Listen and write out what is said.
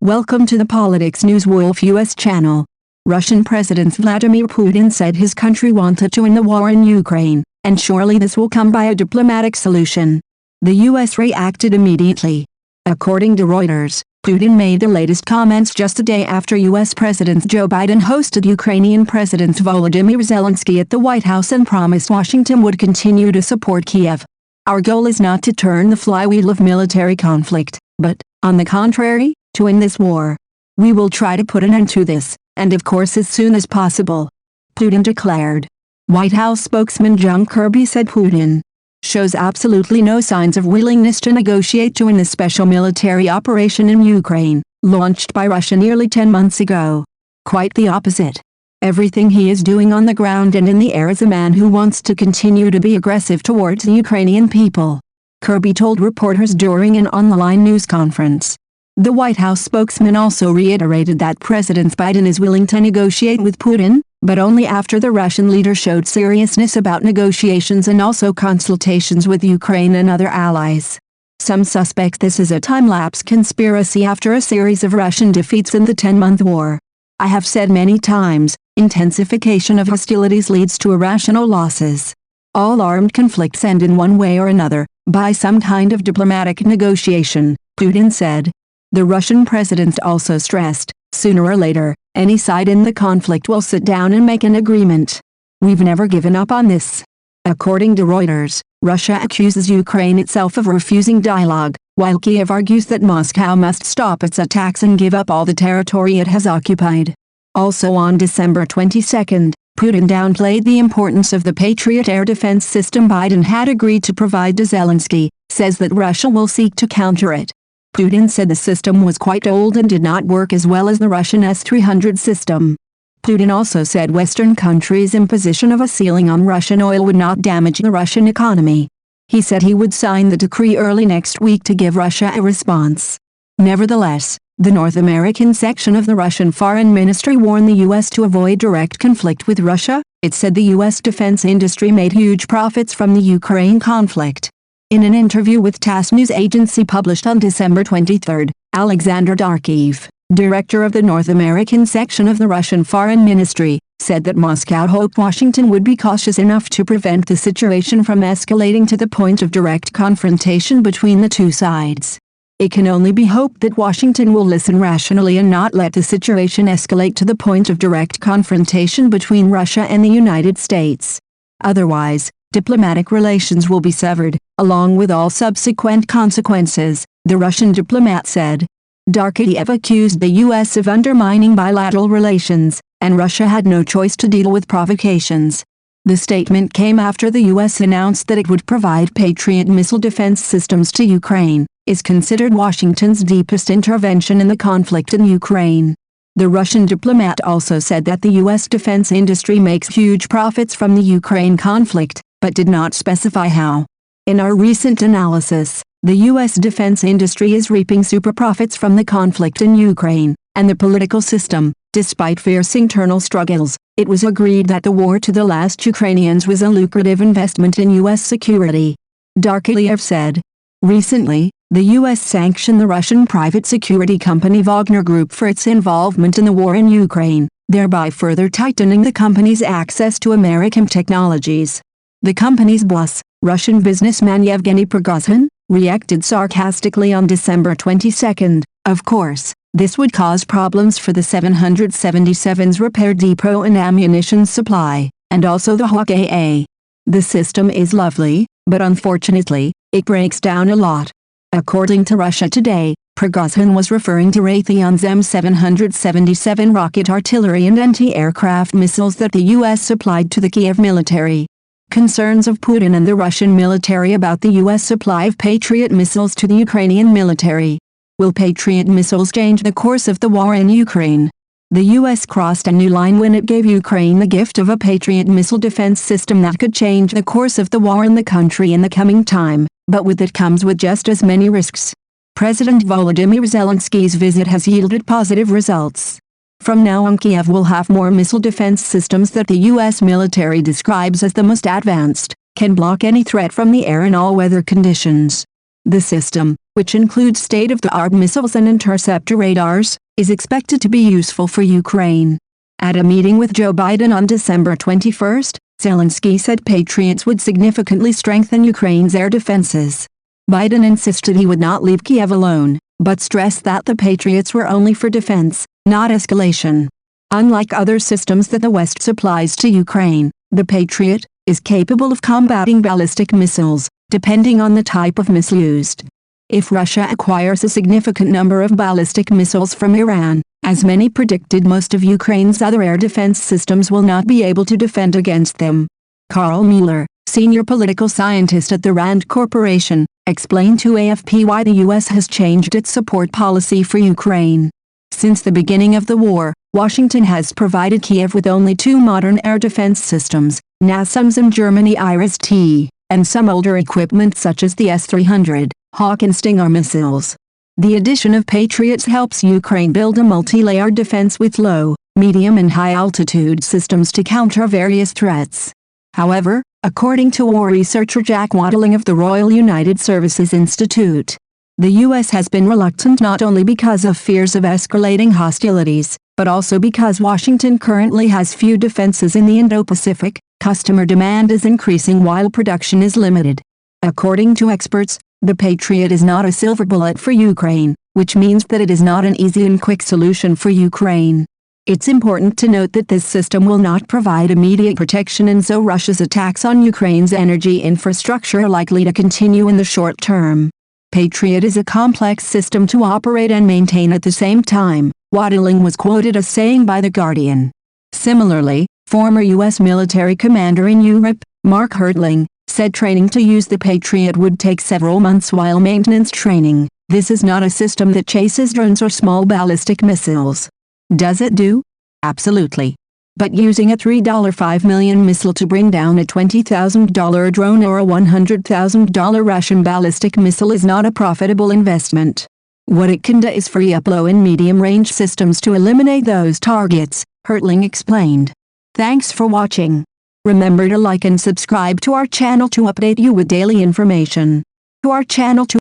Welcome to the Politics News Wolf US channel. Russian President Vladimir Putin said his country wanted to win the war in Ukraine, and surely this will come by a diplomatic solution. The US reacted immediately. According to Reuters, Putin made the latest comments just a day after US President Joe Biden hosted Ukrainian President Volodymyr Zelensky at the White House and promised Washington would continue to support Kiev. Our goal is not to turn the flywheel of military conflict, but, on the contrary, to win this war. We will try to put an end to this, and of course as soon as possible. Putin declared. White House spokesman John Kirby said Putin shows absolutely no signs of willingness to negotiate to win the special military operation in Ukraine, launched by Russia nearly 10 months ago. Quite the opposite. Everything he is doing on the ground and in the air is a man who wants to continue to be aggressive towards the Ukrainian people. Kirby told reporters during an online news conference. The White House spokesman also reiterated that President Biden is willing to negotiate with Putin, but only after the Russian leader showed seriousness about negotiations and also consultations with Ukraine and other allies. Some suspect this is a time-lapse conspiracy after a series of Russian defeats in the 10-month war. I have said many times, intensification of hostilities leads to irrational losses. All armed conflicts end in one way or another, by some kind of diplomatic negotiation, Putin said. The Russian president also stressed, sooner or later, any side in the conflict will sit down and make an agreement. We've never given up on this. According to Reuters, Russia accuses Ukraine itself of refusing dialogue, while Kiev argues that Moscow must stop its attacks and give up all the territory it has occupied. Also on December 22, Putin downplayed the importance of the Patriot air defense system Biden had agreed to provide to Zelensky, says that Russia will seek to counter it. Putin said the system was quite old and did not work as well as the Russian S-300 system. Putin also said Western countries' imposition of a ceiling on Russian oil would not damage the Russian economy. He said he would sign the decree early next week to give Russia a response. Nevertheless, the North American section of the Russian Foreign Ministry warned the U.S. to avoid direct conflict with Russia. It said the U.S. defense industry made huge profits from the Ukraine conflict. In an interview with TASS news agency published on December 23, Alexander Darkiev, director of the North American section of the Russian Foreign Ministry, said that Moscow hoped Washington would be cautious enough to prevent the situation from escalating to the point of direct confrontation between the two sides. It can only be hoped that Washington will listen rationally and not let the situation escalate to the point of direct confrontation between Russia and the United States. Otherwise, diplomatic relations will be severed, along with all subsequent consequences, the Russian diplomat said. Darkiev accused the U.S. of undermining bilateral relations, and Russia had no choice to deal with provocations. The statement came after the U.S. announced that it would provide Patriot missile defense systems to Ukraine, is considered Washington's deepest intervention in the conflict in Ukraine. The Russian diplomat also said that the U.S. defense industry makes huge profits from the Ukraine conflict, but did not specify how. In our recent analysis, the U.S. defense industry is reaping super profits from the conflict in Ukraine, and the political system. Despite fierce internal struggles, it was agreed that the war to the last Ukrainians was a lucrative investment in U.S. security. Darkiev said. Recently, the U.S. sanctioned the Russian private security company Wagner Group for its involvement in the war in Ukraine, thereby further tightening the company's access to American technologies. The company's boss, Russian businessman Yevgeny Prigozhin, reacted sarcastically on December 22. Of course, this would cause problems for the 777's repair depot and ammunition supply, and also the Hawk AA. The system is lovely, but unfortunately, it breaks down a lot. According to Russia Today, Prigozhin was referring to Raytheon's M777 rocket artillery and anti-aircraft missiles that the U.S. supplied to the Kiev military. Concerns of Putin and the Russian military about the U.S. supply of Patriot missiles to the Ukrainian military. Will Patriot missiles change the course of the war in Ukraine? The U.S. crossed a new line when it gave Ukraine the gift of a Patriot missile defense system that could change the course of the war in the country in the coming time, but with it comes with just as many risks. President Volodymyr Zelensky's visit has yielded positive results. From now on, Kiev will have more missile defense systems that the U.S. military describes as the most advanced, can block any threat from the air in all weather conditions. The system, which includes state-of-the-art missiles and interceptor radars, is expected to be useful for Ukraine. At a meeting with Joe Biden on December 21, Zelensky said Patriots would significantly strengthen Ukraine's air defenses. Biden insisted he would not leave Kiev alone, but stressed that the Patriots were only for defense, not escalation. Unlike other systems that the West supplies to Ukraine, the Patriot is capable of combating ballistic missiles, depending on the type of missile used. If Russia acquires a significant number of ballistic missiles from Iran, as many predicted, most of Ukraine's other air defense systems will not be able to defend against them. Carl Mueller, senior political scientist at the RAND Corporation, explained to AFP why the U.S. has changed its support policy for Ukraine. Since the beginning of the war, Washington has provided Kiev with only 2 modern air defense systems, NASAMS and Germany IRIS-T, and some older equipment such as the S-300, Hawk and Stinger missiles. The addition of Patriots helps Ukraine build a multi-layered defense with low, medium and high-altitude systems to counter various threats. However, according to war researcher Jack Wattling of the Royal United Services Institute, the U.S. has been reluctant not only because of fears of escalating hostilities, but also because Washington currently has few defenses in the Indo-Pacific. Customer demand is increasing while production is limited. According to experts, the Patriot is not a silver bullet for Ukraine, which means that it is not an easy and quick solution for Ukraine. It's important to note that this system will not provide immediate protection, and so Russia's attacks on Ukraine's energy infrastructure are likely to continue in the short term. Patriot is a complex system to operate and maintain at the same time, Wattling was quoted as saying by The Guardian. Similarly, former U.S. military commander in Europe, Mark Hertling, said training to use the Patriot would take several months while maintenance training. This is not a system that chases drones or small ballistic missiles. Does it do? Absolutely. But using a $3.5 million missile to bring down a $20,000 drone or a $100,000 Russian ballistic missile is not a profitable investment. What it can do is free up low and medium-range systems to eliminate those targets, Hertling explained. Thanks for watching. Remember to like and subscribe to our channel to update you with daily information. To our channel to